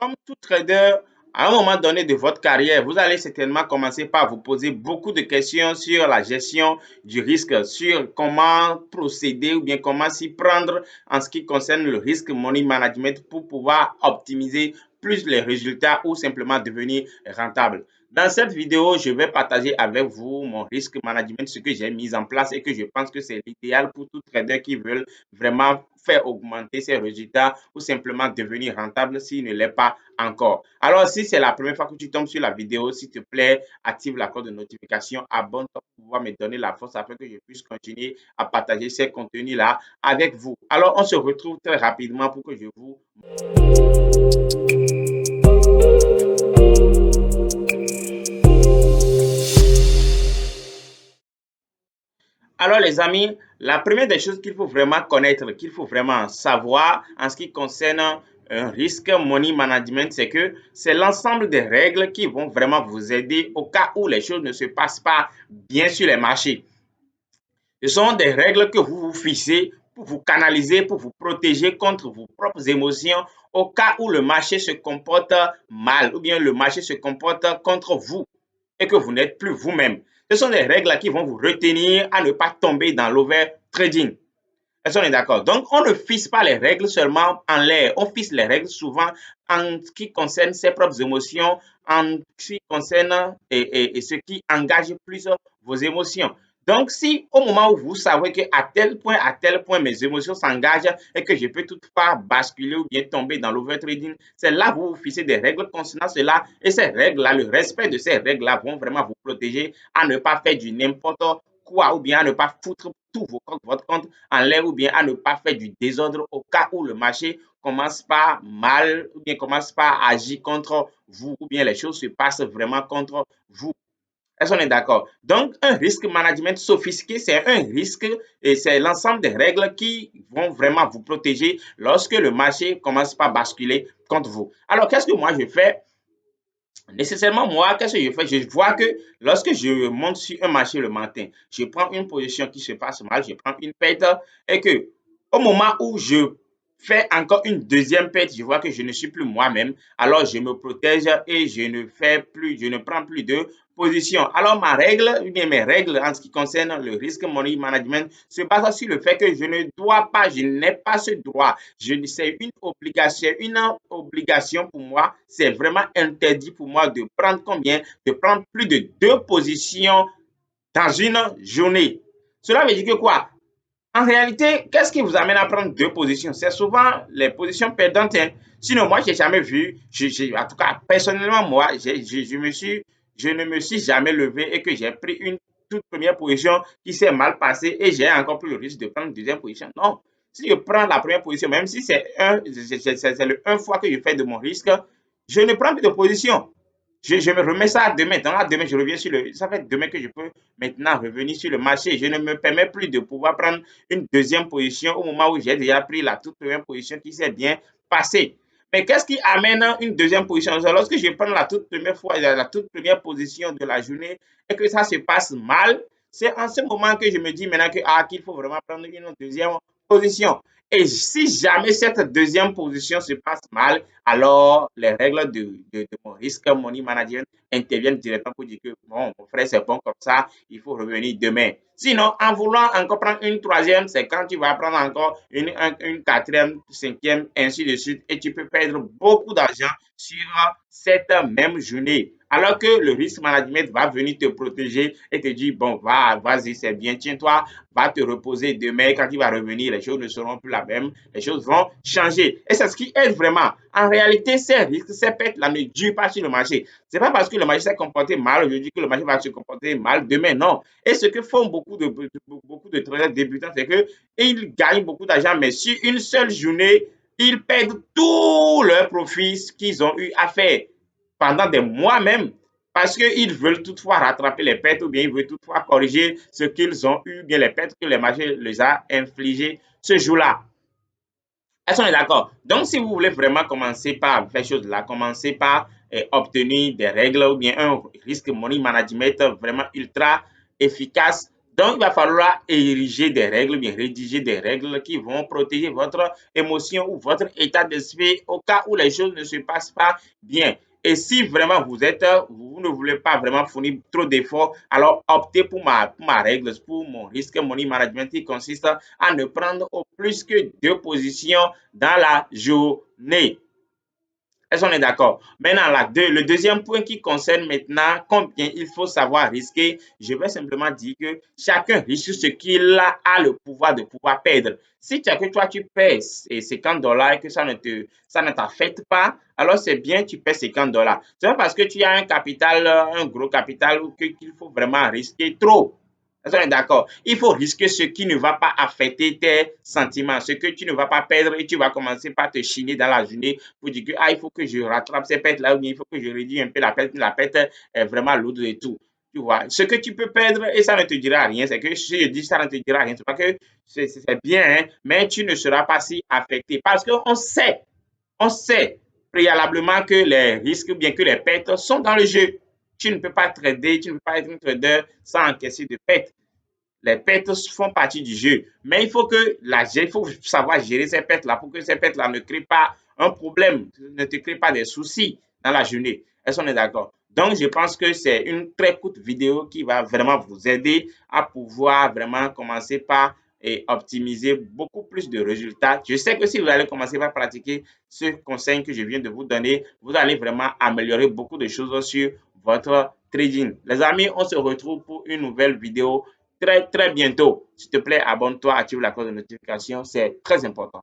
comme tout trader, à un moment donné de votre carrière, vous allez certainement commencer par vous poser beaucoup de questions sur la gestion du risque, sur comment procéder ou bien comment s'y prendre en ce qui concerne le risque money management pour pouvoir optimiser plus les résultats ou simplement devenir rentable. Dans cette vidéo, je vais partager avec vous mon risque management, ce que j'ai mis en place et que je pense que c'est l'idéal pour tout trader qui veulent vraiment faire augmenter ses résultats ou simplement devenir rentable s'il ne l'est pas encore. Alors, si c'est la première fois que tu tombes sur la vidéo, s'il te plaît, active la cloche de notification, abonne-toi pour pouvoir me donner la force afin que je puisse continuer à partager ces contenus-là avec vous. Alors, on se retrouve très rapidement pour que je vous... Alors, les amis, la première des choses qu'il faut vraiment connaître, qu'il faut vraiment savoir en ce qui concerne un risque money management, c'est que c'est l'ensemble des règles qui vont vraiment vous aider au cas où les choses ne se passent pas bien sur les marchés. Ce sont des règles que vous vous fixez pour vous canaliser, pour vous protéger contre vos propres émotions au cas où le marché se comporte mal ou bien le marché se comporte contre vous et que vous n'êtes plus vous-même. Ce sont des règles qui vont vous retenir à ne pas tomber dans l'over-trading. Est-ce qu'on est d'accord? Donc, on ne fixe pas les règles seulement en l'air. On fixe les règles souvent en ce qui concerne ses propres émotions, en ce qui concerne et ce qui engage plus vos émotions. Donc, si au moment où vous savez qu'à tel point, mes émotions s'engagent et que je peux toutefois basculer ou bien tomber dans l'overtrading, c'est là que vous vous fixez des règles concernant cela. Et ces règles-là, le respect de ces règles-là vont vraiment vous protéger à ne pas faire du n'importe quoi ou bien à ne pas foutre tout votre compte en l'air ou bien à ne pas faire du désordre au cas où le marché commence par mal ou bien commence par agir contre vous ou bien les choses se passent vraiment contre vous. Est-ce qu'on est d'accord? Donc, un risque management sophistiqué, c'est un risque et c'est l'ensemble des règles qui vont vraiment vous protéger lorsque le marché commence par basculer contre vous. Alors, qu'est-ce que moi je fais? Nécessairement, moi, qu'est-ce que je fais? Je vois que lorsque je monte sur un marché le matin, je prends une position qui se passe mal, je prends une perte et que au moment où je fais encore une deuxième perte, je vois que je ne suis plus moi-même, alors je me protège et je ne prends plus de position. Alors ma règle, ou bien mes règles en ce qui concerne le risque money management se basent sur le fait que je ne dois pas, je n'ai pas ce droit. C'est une obligation pour moi, c'est vraiment interdit pour moi de prendre combien? De prendre plus de deux positions dans une journée. Cela veut dire que quoi? En réalité, qu'est-ce qui vous amène à prendre deux positions? C'est souvent les positions perdantes. Hein. Sinon, moi, j'ai jamais vu, en tout cas, personnellement, moi, je ne me suis jamais levé et que j'ai pris une toute première position qui s'est mal passée et j'ai encore plus le risque de prendre une deuxième position. Non. Si je prends la première position, même si c'est le un fois que je fais de mon risque, je ne prends plus de position. Je me remets ça à demain. Donc, à demain, je reviens sur le. Ça fait demain que je peux maintenant revenir sur le marché. Je ne me permets plus de pouvoir prendre une deuxième position au moment où j'ai déjà pris la toute première position qui s'est bien passée. Mais qu'est-ce qui amène une deuxième position? Lorsque je prends la toute première fois, la toute première position de la journée et que ça se passe mal, c'est en ce moment que je me dis maintenant qu'il faut vraiment prendre une deuxième position. Et si jamais cette deuxième position se passe mal, alors les règles de mon risque money management interviennent directement pour dire que bon, mon frère, c'est bon comme ça, il faut revenir demain. Sinon, en voulant encore prendre une troisième, c'est quand tu vas prendre encore une quatrième, cinquième, ainsi de suite, et tu peux perdre beaucoup d'argent sur cette même journée. Alors que le risque management va venir te protéger et te dire, bon, vas-y, c'est bien, tiens-toi, va te reposer demain. Quand tu vas revenir, les choses ne seront plus la même, les choses vont changer. Et c'est ce qui aide vraiment. En réalité, ces risques, ces pertes-là ne durent pas sur le marché. Ce n'est pas parce que le marché s'est comporté mal aujourd'hui que le marché va se comporter mal demain, non. Et ce que font beaucoup de traders débutants, c'est qu'ils gagnent beaucoup d'argent, mais sur une seule journée, ils perdent tous leurs profits qu'ils ont eu à faire pendant des mois même parce qu'ils veulent toutefois rattraper les pertes ou bien ils veulent toutefois corriger ce qu'ils ont eu, bien les pertes que le marché les a infligées ce jour-là. Est-ce qu'on est d'accord? Donc, si vous voulez vraiment commencer par faire choses là, commencer par obtenir des règles ou bien un risque money management vraiment ultra efficace Donc, il va falloir ériger des règles, bien rédiger des règles qui vont protéger votre émotion ou votre état d'esprit au cas où les choses ne se passent pas bien. Et si vraiment vous ne voulez pas vraiment fournir trop d'efforts, alors optez pour ma règle, pour mon risque money management qui consiste à ne prendre au plus que 2 positions dans la journée. Est-ce qu'on est d'accord? Maintenant, le deuxième point qui concerne maintenant combien il faut savoir risquer, je vais simplement dire que chacun risque ce qu'il a le pouvoir de pouvoir perdre. Si tu as que toi, tu perds 50 dollars et que ça ne t'affecte pas, alors c'est bien, tu perds 50 dollars. C'est pas parce que tu as un capital, un gros capital, qu'il faut vraiment risquer trop. On est d'accord. Il faut risquer ce qui ne va pas affecter tes sentiments, ce que tu ne vas pas perdre et tu vas commencer par te chiner dans la journée pour dire que il faut que je rattrape ces pertes-là ou bien il faut que je réduise un peu la perte est vraiment lourde et tout. Tu vois, ce que tu peux perdre et ça ne te dira rien, c'est que si je dis ça ne te dira rien, c'est pas que c'est bien, hein, mais tu ne seras pas si affecté parce on sait préalablement que les risques ou bien que les pertes sont dans le jeu. Tu ne peux pas trader, tu ne peux pas être un trader sans encaisser de pertes. Les pertes font partie du jeu. Mais il faut savoir gérer ces pertes-là pour que ces pertes-là ne créent pas un problème, ne te créent pas des soucis dans la journée. Est-ce qu'on est d'accord? Donc, je pense que c'est une très courte vidéo qui va vraiment vous aider à pouvoir vraiment commencer par optimiser beaucoup plus de résultats. Je sais que si vous allez commencer par pratiquer ce conseil que je viens de vous donner, vous allez vraiment améliorer beaucoup de choses sur votre trading. Les amis, on se retrouve pour une nouvelle vidéo très bientôt. S'il te plaît, abonne-toi, active la cloche de notification, c'est très important.